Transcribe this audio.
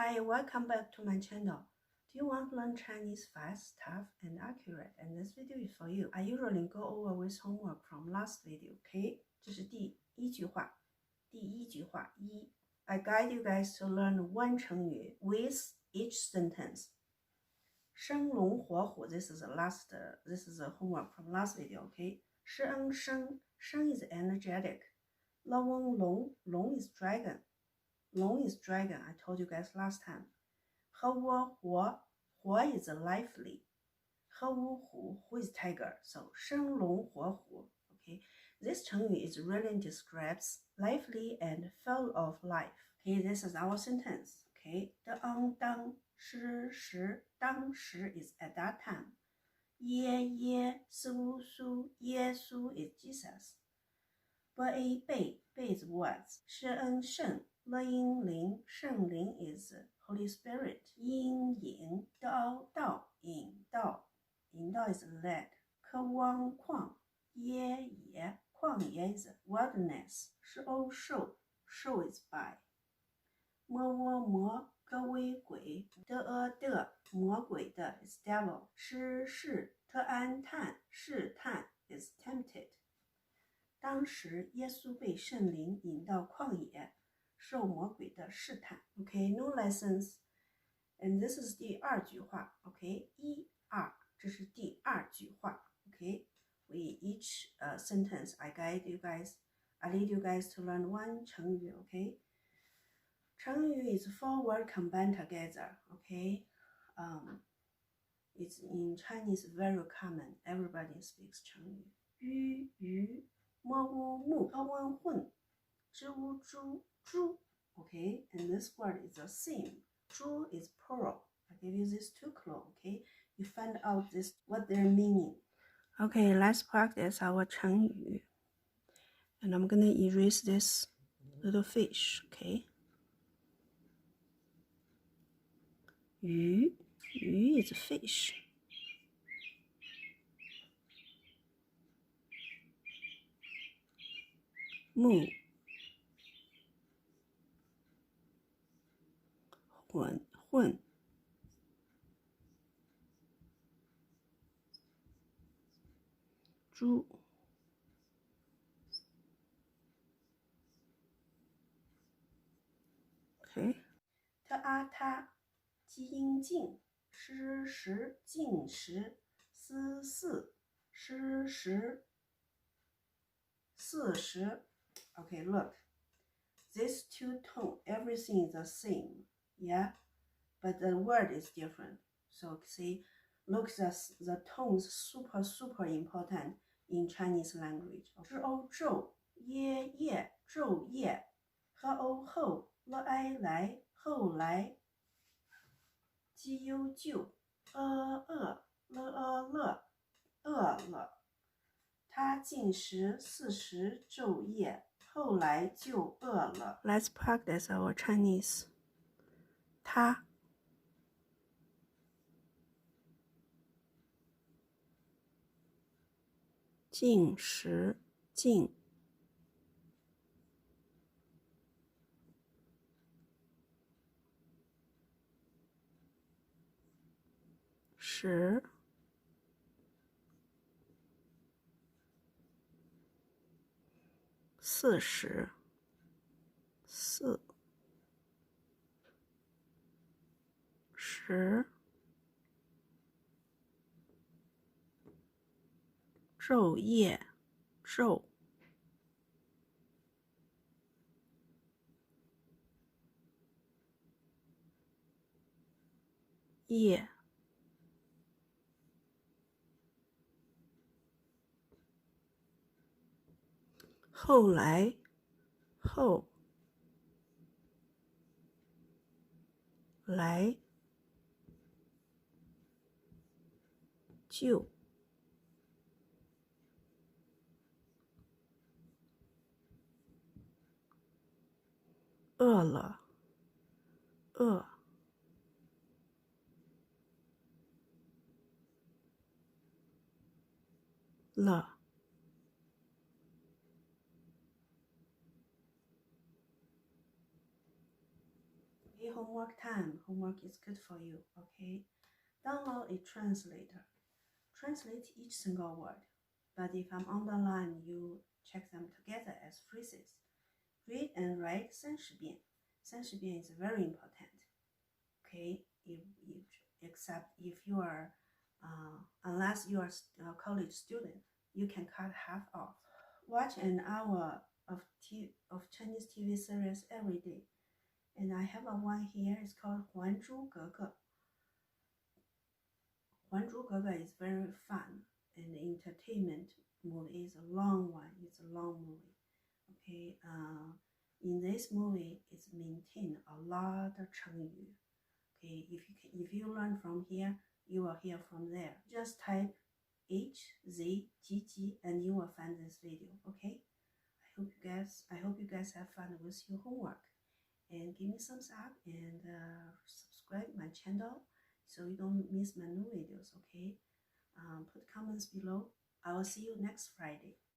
Hi, welcome back to my channel. Do you want to learn Chinese fast, tough, and accurate? And this video is for you. I usually go over with homework from last video, okay? 这是第一句话。I guide you guys to learn one 成语 with each sentence. 生龙活虎, this is the homework from last video, okay? 施恩生 is energetic. 乐翁龙 is dragon. Long is dragon, I told you guys last time. 和窝活 is lively. 和乌虎 who is tiger. So 生龙活虎. Okay, this 成语 is really describes lively and full of life. Okay, this is our sentence. Okay, 当时当时 is at that time. 耶稣耶稣 is Jesus. 背 is words. 施恩圣乐音灵圣灵 is Holy Spirit. 阴引道引道 is led. 渴望旷野旷野 is wilderness. 是受 is by. 魔各为鬼的魔鬼的 is devil. 试探is tempted. 当时耶稣被圣灵引到旷野，受魔鬼的试探。Okay, no lessons. And this is 第二句话。Okay, 这是第二句话。Okay, we each sentence I lead you guys to learn one 成语。Okay, 成语 is four words combined together. Okay, it's in Chinese very common. Everybody speaks 成语。鱼摸乌木和温混知乌猪 Okay, and this word is the same. 猪 is plural. I give you these two clues. Okay, you find out what their meaning. Okay, let's practice our 成语. And I'm gonna erase this little fish. Okay. 鱼 is a fish. 木混猪 Okay. 他基因镜时进食40 Okay, look. These two tones, everything is the same. Yeah, but the word is different. So see, look, the tones super important in Chinese language. 知欧昼夜昼夜和欧后了哀来后来基优就了乐他进食40昼夜后来就饿了。Let's practice our Chinese. 他进食进食40昼夜昼夜后来后来就饿了 homework time. Homework is good for you, okay? Download a translator. Translate each single word. But if I'm on the line, you check them together as phrases. Read and write 30遍.30遍 is very important. Okay, except if you are, unless you are a college student, you can cut half off. Watch an hour of Chinese TV series every day. And I have a one here, it's called 还珠格格. 还珠格格 is very fun and entertainment movie. Is a long one. It's a long movie. Okay. In this movie, it's maintained a lot of 成语. Okay. If you learn from here, you will hear from there. Just type HZGG and you will find this video. Okay. I hope you guys have fun with your homework. And give me thumbs up and subscribe my channel so you don't miss my new videos, okay? Put comments below. I will see you next Friday.